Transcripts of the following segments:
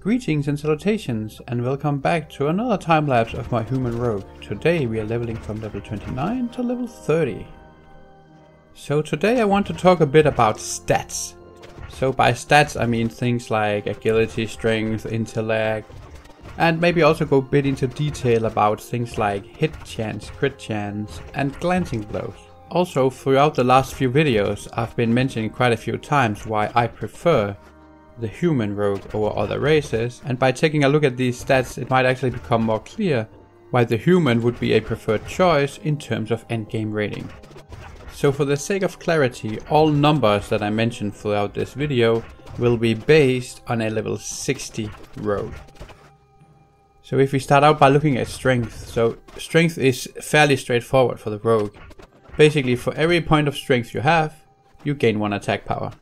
Greetings and salutations, and welcome back to another time lapse of my human rogue. Today we are leveling from level 29 to level 30. So today I want to talk a bit about stats. So by stats I mean things like agility, strength, intellect, and maybe also go a bit into detail about things like hit chance, crit chance, and glancing blows. Also, throughout the last few videos I've been mentioning quite a few times why I prefer the human rogue over other races, and by taking a look at these stats it might actually become more clear why the human would be a preferred choice in terms of endgame rating. So for the sake of clarity, all numbers that I mentioned throughout this video will be based on a level 60 rogue. So if we start out by looking at strength, so strength is fairly straightforward for the rogue. Basically for every point of strength you have, you gain 1 attack power.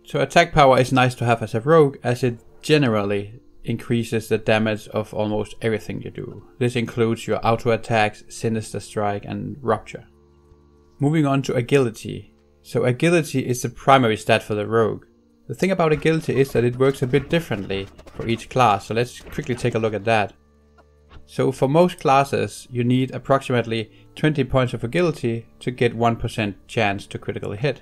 So attack power is nice to have as a rogue, as it generally increases the damage of almost everything you do. This includes your auto attacks, sinister strike, and rupture. Moving on to agility. So agility is the primary stat for the rogue. The thing about agility is that it works a bit differently for each class, so let's quickly take a look at that. So for most classes you need approximately 20 points of agility to get 1% chance to critically hit.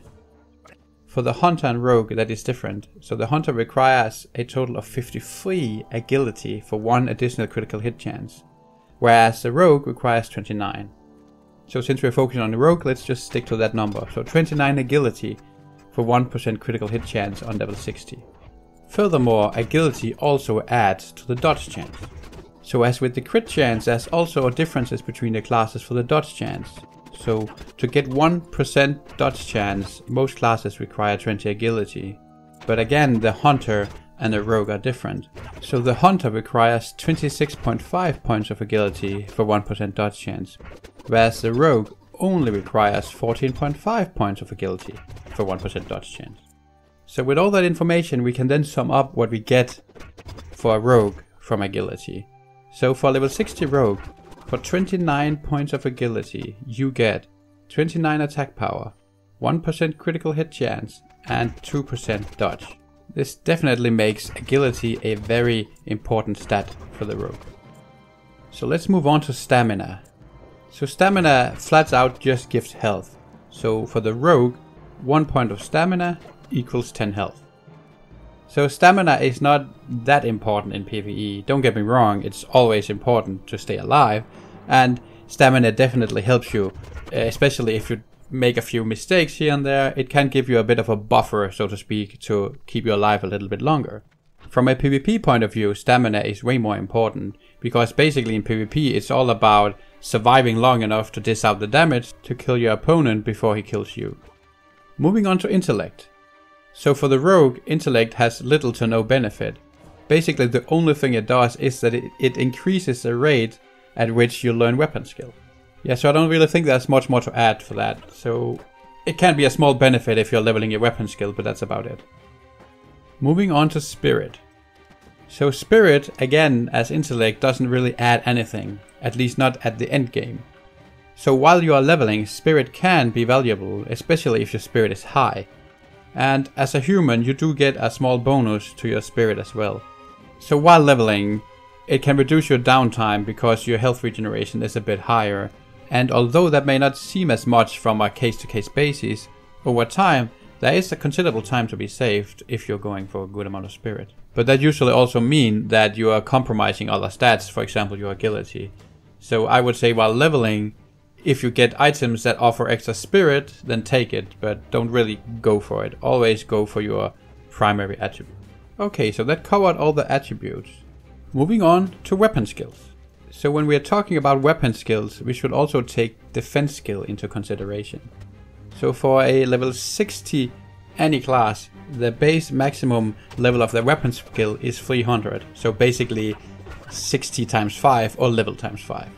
For the hunter and rogue that is different, so the hunter requires a total of 53 agility for 1 additional critical hit chance, whereas the rogue requires 29. So since we're focusing on the rogue, let's just stick to that number, so 29 agility for 1% critical hit chance on level 60. Furthermore, agility also adds to the dodge chance. So as with the crit chance, there's also differences between the classes for the dodge chance. So to get 1% dodge chance, most classes require 20 agility. But again, the hunter and the rogue are different. So the hunter requires 26.5 points of agility for 1% dodge chance, whereas the rogue only requires 14.5 points of agility for 1% dodge chance. So with all that information we can then sum up what we get for a rogue from agility. So for level 60 rogue, for 29 points of agility, you get 29 attack power, 1% critical hit chance, and 2% dodge. This definitely makes agility a very important stat for the rogue. So let's move on to stamina. So stamina flat out just gives health. So for the rogue, 1 point of stamina equals 10 health. So stamina is not that important in PvE, don't get me wrong, it's always important to stay alive, and stamina definitely helps you, especially if you make a few mistakes here and there. It can give you a bit of a buffer, so to speak, to keep you alive a little bit longer. From a PvP point of view, stamina is way more important, because basically in PvP it's all about surviving long enough to dish out the damage to kill your opponent before he kills you. Moving on to intellect. So for the rogue, intellect has little to no benefit. Basically the only thing it does is that it increases the rate at which you learn weapon skill. Yeah, so I don't really think there's much more to add for that. So it can be a small benefit if you're leveling your weapon skill, but that's about it. Moving on to spirit. So spirit, again as intellect, doesn't really add anything, at least not at the end game. So while you are leveling, spirit can be valuable, especially if your spirit is high. And as a human you do get a small bonus to your spirit as well. So while leveling, it can reduce your downtime because your health regeneration is a bit higher, and although that may not seem as much from a case-to-case basis, over time there is a considerable time to be saved if you're going for a good amount of spirit. But that usually also means that you are compromising other stats, for example your agility. So I would say while leveling, if you get items that offer extra spirit, then take it, but don't really go for it. Always go for your primary attribute. Okay, so that covered all the attributes. Moving on to weapon skills. So when we are talking about weapon skills, we should also take defense skill into consideration. So for a level 60 any class, the base maximum level of their weapon skill is 300. So basically 60 times 5 or level times 5.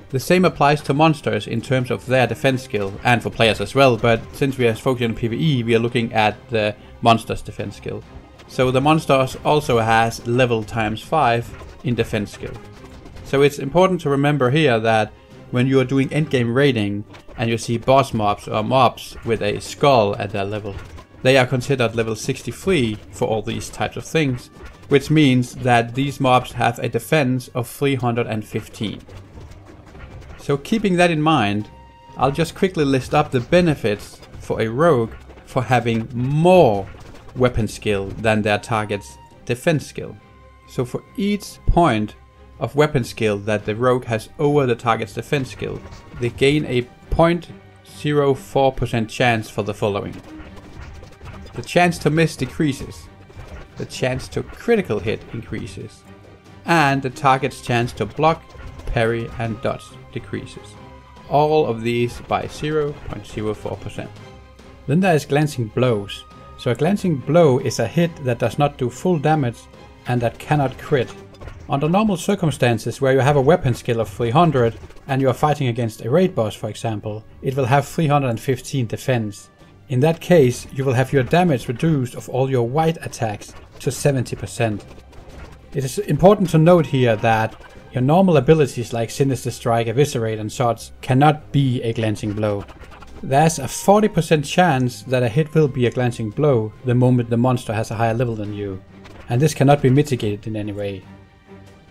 The same applies to monsters in terms of their defense skill, and for players as well, but since we are focusing on PvE, we are looking at the monster's defense skill. So the monster also has level times 5 in defense skill. So it's important to remember here that when you are doing endgame raiding and you see boss mobs or mobs with a skull at their level, they are considered level 63 for all these types of things, which means that these mobs have a defense of 315. So keeping that in mind, I'll just quickly list up the benefits for a rogue for having more weapon skill than their target's defense skill. So for each point of weapon skill that the rogue has over the target's defense skill, they gain a 0.04% chance for the following. The chance to miss decreases, the chance to critical hit increases, and the target's chance to block, parry and dodge decreases. All of these by 0.04%. Then there is glancing blows. So a glancing blow is a hit that does not do full damage and that cannot crit. Under normal circumstances where you have a weapon skill of 300 and you are fighting against a raid boss, for example, it will have 315 defense. In that case, you will have your damage reduced of all your white attacks to 70%. It is important to note here that your normal abilities like Sinister Strike, Eviscerate and such cannot be a glancing blow. There's a 40% chance that a hit will be a glancing blow the moment the monster has a higher level than you, and this cannot be mitigated in any way.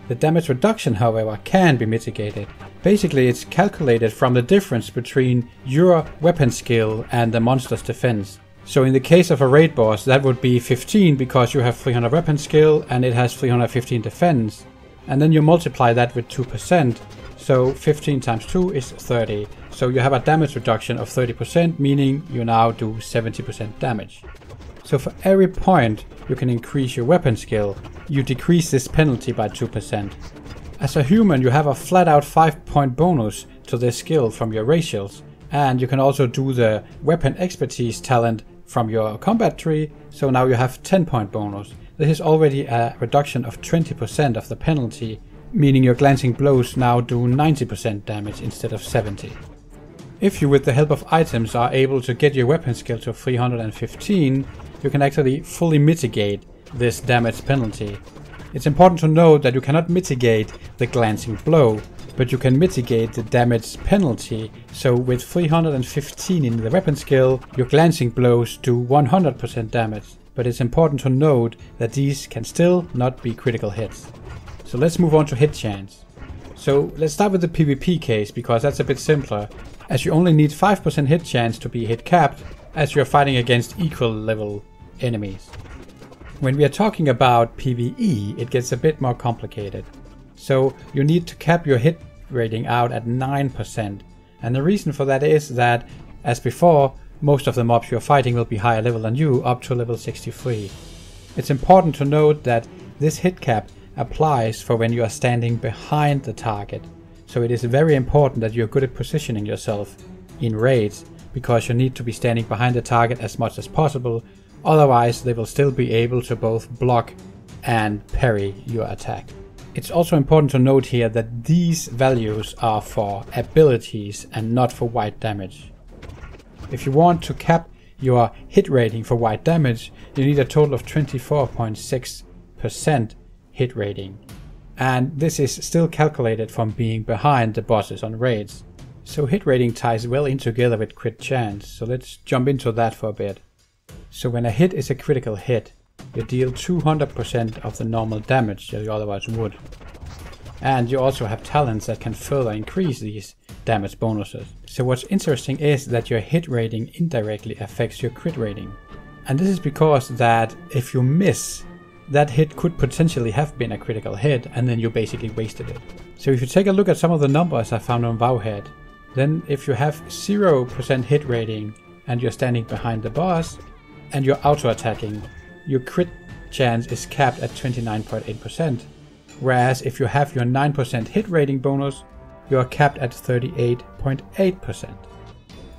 The damage reduction, however, can be mitigated. Basically, it's calculated from the difference between your weapon skill and the monster's defense. So in the case of a raid boss, that would be 15 because you have 300 weapon skill and it has 315 defense. And then you multiply that with 2%, so 15 times 2 is 30. So you have a damage reduction of 30%, meaning you now do 70% damage. So for every point you can increase your weapon skill, you decrease this penalty by 2%. As a human, you have a flat out 5-point bonus to this skill from your racials, and you can also do the weapon expertise talent from your combat tree, so now you have 10-point bonus. This is already a reduction of 20% of the penalty, meaning your glancing blows now do 90% damage instead of 70. If you with the help of items are able to get your weapon skill to 315, you can actually fully mitigate this damage penalty. It's important to note that you cannot mitigate the glancing blow, but you can mitigate the damage penalty. So with 315 in the weapon skill, your glancing blows do 100% damage. But it's important to note that these can still not be critical hits. So let's move on to hit chance. So let's start with the PvP case because that's a bit simpler, as you only need 5% hit chance to be hit capped as you're fighting against equal level enemies. When we are talking about PvE, it gets a bit more complicated. So you need to cap your hit rating out at 9%. And the reason for that is that, as before, most of the mobs you're fighting will be higher level than you, up to level 63. It's important to note that this hit cap applies for when you are standing behind the target. So it is very important that you're good at positioning yourself in raids, because you need to be standing behind the target as much as possible, otherwise they will still be able to both block and parry your attack. It's also important to note here that these values are for abilities and not for white damage. If you want to cap your hit rating for white damage, you need a total of 24.6% hit rating. And this is still calculated from being behind the bosses on raids. So hit rating ties well in together with crit chance, so let's jump into that for a bit. So when a hit is a critical hit, you deal 200% of the normal damage that you otherwise would. And you also have talents that can further increase these damage bonuses. So what's interesting is that your hit rating indirectly affects your crit rating. And this is because that if you miss, that hit could potentially have been a critical hit and then you basically wasted it. So if you take a look at some of the numbers I found on Wowhead, then if you have 0% hit rating and you're standing behind the boss and you're auto-attacking, your crit chance is capped at 29.8%. Whereas if you have your 9% hit rating bonus, you are capped at 38.8%.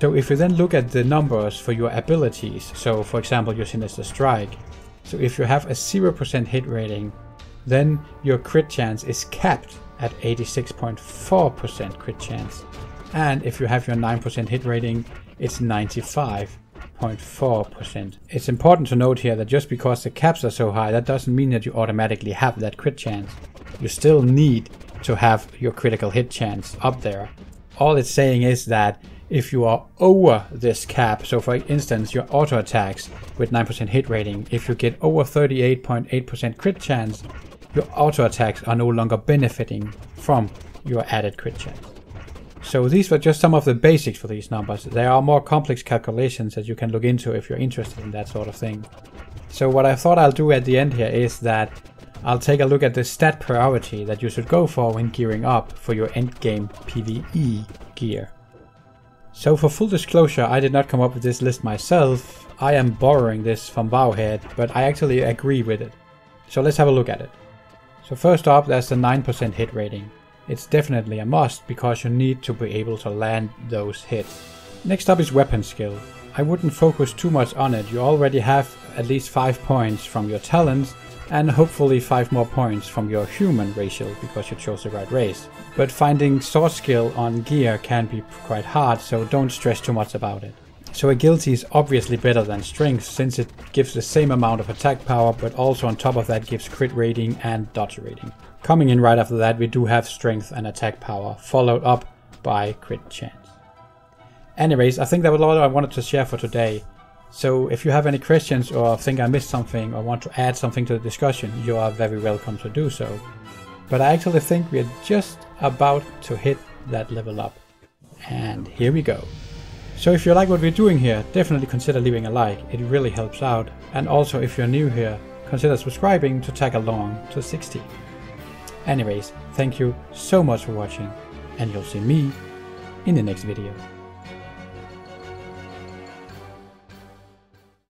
So if you then look at the numbers for your abilities, so for example your Sinister Strike, so if you have a 0% hit rating, then your crit chance is capped at 86.4% crit chance. And if you have your 9% hit rating, it's 95.4%. It's important to note here that just because the caps are so high, that doesn't mean that you automatically have that crit chance. You still need to have your critical hit chance up there. All it's saying is that If you are over this cap, so for instance your auto attacks with 9% hit rating, if you get over 38.8% crit chance, your auto attacks are no longer benefiting from your added crit chance. So these were just some of the basics for these numbers. There are more complex calculations that you can look into if you're interested in that sort of thing. So what I thought I'll do at the end here is that I'll take a look at the stat priority that you should go for when gearing up for your endgame PvE gear. So for full disclosure, I did not come up with this list myself. I am borrowing this from Wowhead, but I actually agree with it. So let's have a look at it. So first up, there's the 9% hit rating. It's definitely a must because you need to be able to land those hits. Next up is weapon skill. I wouldn't focus too much on it. You already have at least 5 points from your talents and hopefully 5 more points from your human racial because you chose the right race. But finding sword skill on gear can be quite hard, so don't stress too much about it. So agility is obviously better than strength since it gives the same amount of attack power, but also on top of that gives crit rating and dodge rating. Coming in right after that, we do have strength and attack power, followed up by crit chance. Anyways, I think that was all I wanted to share for today. So if you have any questions or think I missed something or want to add something to the discussion, you are very welcome to do so. But I actually think we are just about to hit that level up. And here we go. So if you like what we're doing here, definitely consider leaving a like, it really helps out. And also if you're new here, consider subscribing to tag along to 60. Anyways, thank you so much for watching, and you'll see me in the next video.